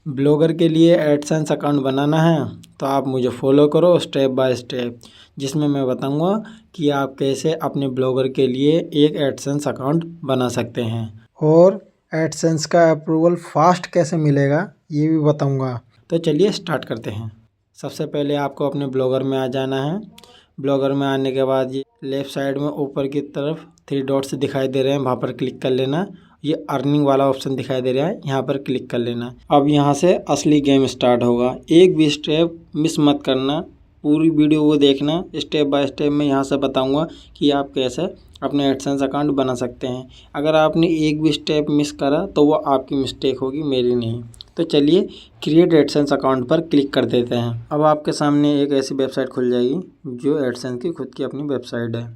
Blogger के लिए AdSense account बनाना है तो आप मुझे फॉलो करो स्टेप बाय स्टेप, जिसमें मैं बताऊंगा कि आप कैसे अपने ब्लॉगर के लिए एक एडसेंस अकाउंट बना सकते हैं और एडसेंस का अप्रूवल फास्ट कैसे मिलेगा ये भी बताऊंगा। तो चलिए स्टार्ट करते हैं। सबसे पहले आपको अपने ब्लॉगर में आ जाना है। ब्लॉगर में आने के बाद ये लेफ़्ट साइड में ऊपर की तरफ 3 डॉट्स दिखाई दे रहे हैं, वहाँ पर क्लिक कर लेना। ये अर्निंग वाला ऑप्शन दिखाई दे रहा है, यहाँ पर क्लिक कर लेना। अब यहाँ से असली गेम स्टार्ट होगा। एक भी स्टेप मिस मत करना, पूरी वीडियो को देखना। स्टेप बाय स्टेप मैं यहाँ से बताऊँगा कि आप कैसे अपने एडसेंस अकाउंट बना सकते हैं। अगर आपने एक भी स्टेप मिस करा तो वो आपकी मिस्टेक होगी, मेरी नहीं। तो चलिए क्रिएट एडसेंस अकाउंट पर क्लिक कर देते हैं। अब आपके सामने एक ऐसी वेबसाइट खुल जाएगी जो एडसेंस की खुद की अपनी वेबसाइट है।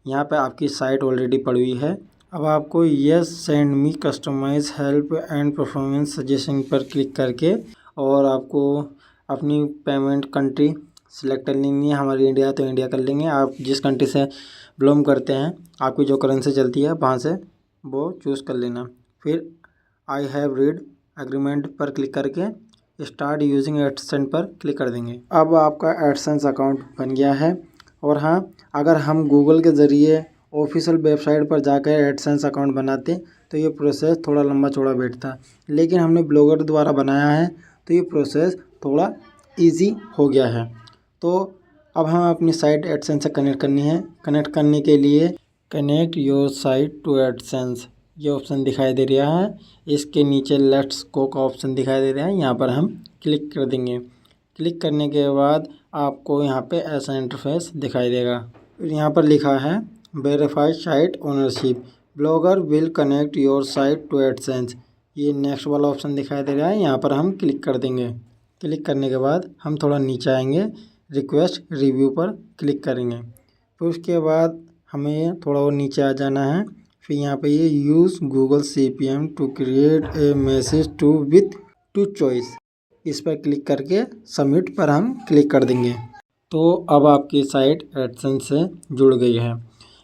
यहाँ पे आपकी साइट ऑलरेडी पड़ी हुई है। अब आपको yes send me customize help and performance suggestion पर क्लिक करके और आपको अपनी पेमेंट कंट्री सिलेक्ट कर लेनी है। हमारी इंडिया तो इंडिया कर लेंगे। आप जिस कंट्री से बिलोंग करते हैं, आपकी जो करेंसी चलती है वहाँ से वो चूज़ कर लेना। फिर आई हैव रीड एग्रीमेंट पर क्लिक करके स्टार्ट यूजिंग एडसेंस पर क्लिक कर देंगे। अब आपका एडसेंस अकाउंट बन गया है। और हाँ, अगर हम गूगल के ज़रिए ऑफिशियल वेबसाइट पर जाकर एडसेंस अकाउंट बनाते तो ये प्रोसेस थोड़ा लंबा चौड़ा बैठता, लेकिन हमने ब्लॉगर द्वारा बनाया है तो ये प्रोसेस थोड़ा इजी हो गया है। तो अब हम अपनी साइट एडसेंस से कनेक्ट करनी है। कनेक्ट करने के लिए connect your site to AdSense ये ऑप्शन दिखाई दे रहा है। इसके नीचे लेट्स गो का ऑप्शन दिखाई दे रहा है, यहाँ पर हम क्लिक कर देंगे। क्लिक करने के बाद आपको यहाँ पे ऐसा इंटरफेस दिखाई देगा। फिर यहाँ पर लिखा है verified site ownership, Blogger will connect your site to AdSense. ये नेक्स्ट वाला ऑप्शन दिखाई दे रहा है, यहाँ पर हम क्लिक कर देंगे। क्लिक करने के बाद हम थोड़ा नीचे आएंगे, रिक्वेस्ट रिव्यू पर क्लिक करेंगे। फिर उसके बाद हमें थोड़ा और नीचे आ जाना है। फिर यहाँ पे ये use Google CPM to create a message to with two choice, इस पर क्लिक करके सबमिट पर हम क्लिक कर देंगे। तो अब आपकी साइट एडसेंस से जुड़ गई है,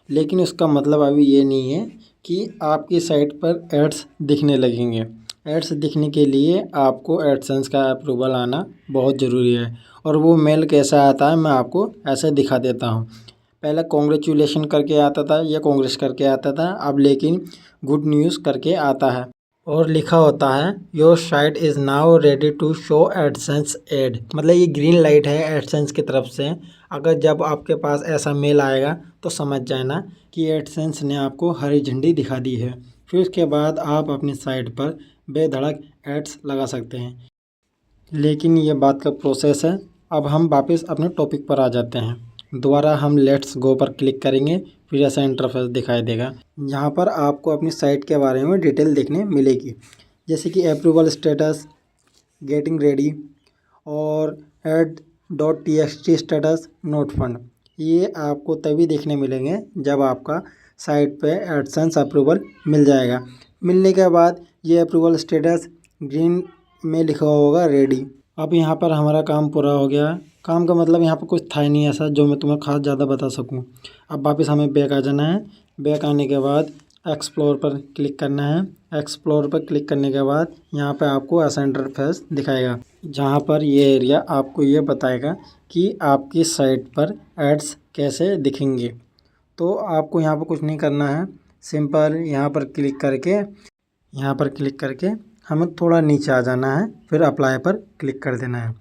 लेकिन उसका मतलब अभी ये नहीं है कि आपकी साइट पर एड्स दिखने लगेंगे। एड्स दिखने के लिए आपको एडसेंस का अप्रूवल आना बहुत ज़रूरी है। और वो मेल कैसा आता है मैं आपको ऐसे दिखा देता हूँ। पहले कॉन्ग्रेचुलेशन करके आता था या कांग्रेस करके आता था, अब लेकिन गुड न्यूज़ करके आता है और लिखा होता है your site is now ready to show AdSense ad. मतलब ये ग्रीन लाइट है एडसेंस की तरफ से। अगर जब आपके पास ऐसा मेल आएगा तो समझ जाना कि एडसेंस ने आपको हरी झंडी दिखा दी है। फिर उसके बाद आप अपनी साइट पर बेधड़क एड्स लगा सकते हैं। लेकिन ये बात का प्रोसेस है। अब हम वापस अपने टॉपिक पर आ जाते हैं। दोबारा हम लेट्स गो पर क्लिक करेंगे, फिर ऐसा इंटरफेस दिखाई देगा। यहाँ पर आपको अपनी साइट के बारे में डिटेल देखने मिलेगी, जैसे कि अप्रूवल स्टेटस, गेटिंग रेडी और add.txt स्टेटस, नोट फंड। ये आपको तभी देखने मिलेंगे जब आपका साइट पे एडसेंस अप्रूवल मिल जाएगा। मिलने के बाद ये अप्रूवल स्टेटस ग्रीन में लिखा होगा रेडी। अब यहाँ पर हमारा काम पूरा हो गया। काम का मतलब यहाँ पर कुछ था ही नहीं ऐसा जो मैं तुम्हें खास ज़्यादा बता सकूँ। अब वापस हमें बैक आ जाना है। बैक आने के बाद एक्सप्लोर पर क्लिक करना है। एक्सप्लोर पर क्लिक करने के बाद यहाँ पे आपको ऐसा इंटरफेस दिखाएगा, जहाँ पर ये एरिया आपको ये बताएगा कि आपकी साइट पर एड्स कैसे दिखेंगे। तो आपको यहाँ पर कुछ नहीं करना है, सिंपल यहाँ पर क्लिक करके हमें थोड़ा नीचे आ जाना है, फिर अप्लाई पर क्लिक कर देना है।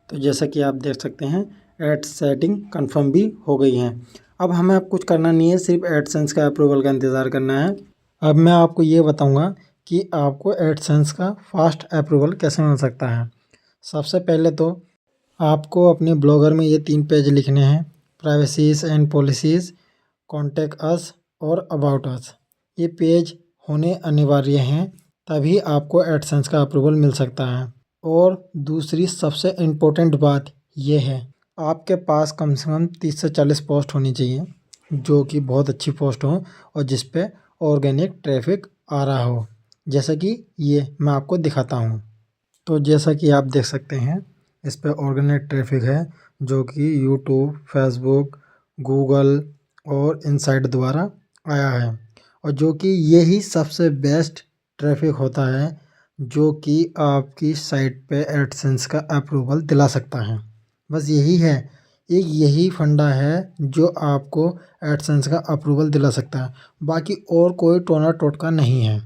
तो जैसा कि आप देख सकते हैं एड्स सेटिंग कंफर्म भी हो गई हैं। अब हमें कुछ करना नहीं है, सिर्फ एडसेंस का अप्रूवल का इंतज़ार करना है। अब मैं आपको ये बताऊंगा कि आपको एडसेंस का फास्ट अप्रूवल कैसे मिल सकता है। सबसे पहले तो आपको अपने ब्लॉगर में ये 3 पेज लिखने हैं, privacies and policies, contact us और अबाउट अस। ये पेज होने अनिवार्य हैं, तभी आपको एडसेंस का अप्रूवल मिल सकता है। और दूसरी सबसे इम्पोर्टेंट बात यह है, आपके पास कम से कम 30 से 40 पोस्ट होनी चाहिए, जो कि बहुत अच्छी पोस्ट हो और जिस पे ऑर्गेनिक ट्रैफिक आ रहा हो, जैसा कि ये मैं आपको दिखाता हूँ। तो जैसा कि आप देख सकते हैं इस पे ऑर्गेनिक ट्रैफिक है, जो कि यूट्यूब, फेसबुक, गूगल और इनसाइट द्वारा आया है, और जो कि यही सबसे बेस्ट ट्रैफिक होता है जो कि आपकी साइट पे एडसेंस का अप्रूवल दिला सकता है। बस यही है, एक यही फंडा है जो आपको एडसेंस का अप्रूवल दिला सकता है। बाकी और कोई टोना टोटका नहीं है,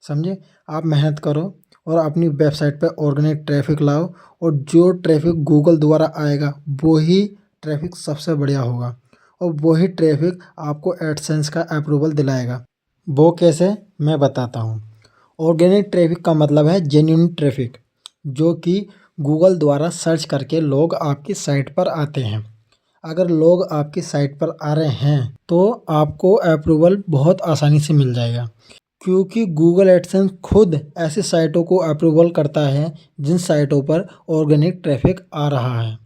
समझे। आप मेहनत करो और अपनी वेबसाइट पे ऑर्गेनिक ट्रैफिक लाओ, और जो ट्रैफिक गूगल द्वारा आएगा वही ट्रैफिक सबसे बढ़िया होगा, और वही ट्रैफिक आपको एडसेंस का अप्रूवल दिलाएगा। वो कैसे, मैं बताता हूँ। ऑर्गेनिक ट्रैफिक का मतलब है जेन्युइन ट्रैफिक, जो कि गूगल द्वारा सर्च करके लोग आपकी साइट पर आते हैं। अगर लोग आपकी साइट पर आ रहे हैं तो आपको अप्रूवल बहुत आसानी से मिल जाएगा, क्योंकि गूगल एडसेंस खुद ऐसी साइटों को अप्रूवल करता है जिन साइटों पर ऑर्गेनिक ट्रैफिक आ रहा है,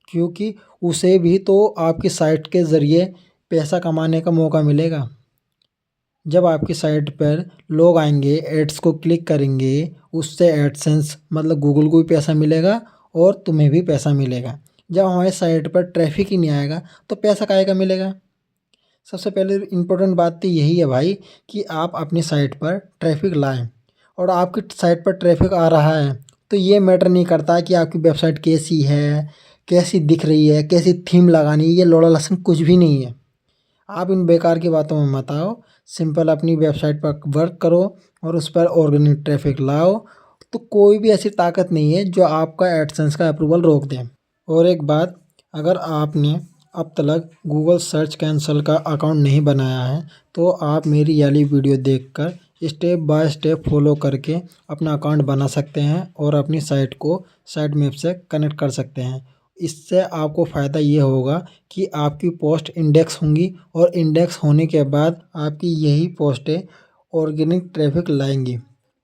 क्योंकि उसे भी तो आपकी साइट के ज़रिए पैसा कमाने का मौका मिलेगा। जब आपकी साइट पर लोग आएंगे, एड्स को क्लिक करेंगे, उससे एडसेंस मतलब गूगल को भी पैसा मिलेगा और तुम्हें भी पैसा मिलेगा। जब हमारी साइट पर ट्रैफिक ही नहीं आएगा तो पैसा काहे का मिलेगा। सबसे पहले इम्पोर्टेंट बात तो यही है भाई कि आप अपनी साइट पर ट्रैफिक लाएं, और आपकी साइट पर ट्रैफिक आ रहा है तो ये मैटर नहीं करता कि आपकी वेबसाइट कैसी है, कैसी दिख रही है, कैसी थीम लगानी है, ये लोड़ा लहसुन कुछ भी नहीं है। आप इन बेकार की बातों में मत आओ, सिंपल अपनी वेबसाइट पर वर्क करो और उस पर ऑर्गेनिक ट्रैफिक लाओ, तो कोई भी ऐसी ताकत नहीं है जो आपका एडसेंस का अप्रूवल रोक दे। और एक बात, अगर आपने अब तक गूगल सर्च कैंसल का अकाउंट नहीं बनाया है तो आप मेरी वाली वीडियो देखकर स्टेप बाय स्टेप फॉलो करके अपना अकाउंट बना सकते हैं और अपनी साइट को साइट मैप से कनेक्ट कर सकते हैं। इससे आपको फ़ायदा ये होगा कि आपकी पोस्ट इंडेक्स होंगी, और इंडेक्स होने के बाद आपकी यही पोस्टें ऑर्गेनिक ट्रैफिक लाएंगी।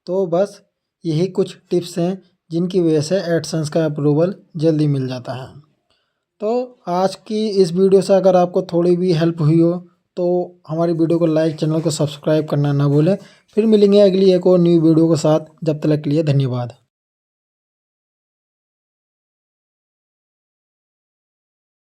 तो बस यही कुछ टिप्स हैं जिनकी वजह से एडसेंस का अप्रूवल जल्दी मिल जाता है। तो आज की इस वीडियो से अगर आपको थोड़ी भी हेल्प हुई हो तो हमारी वीडियो को लाइक, चैनल को सब्सक्राइब करना ना भूलें। फिर मिलेंगे अगली एक और न्यू वीडियो के साथ, जब तक के लिए धन्यवाद।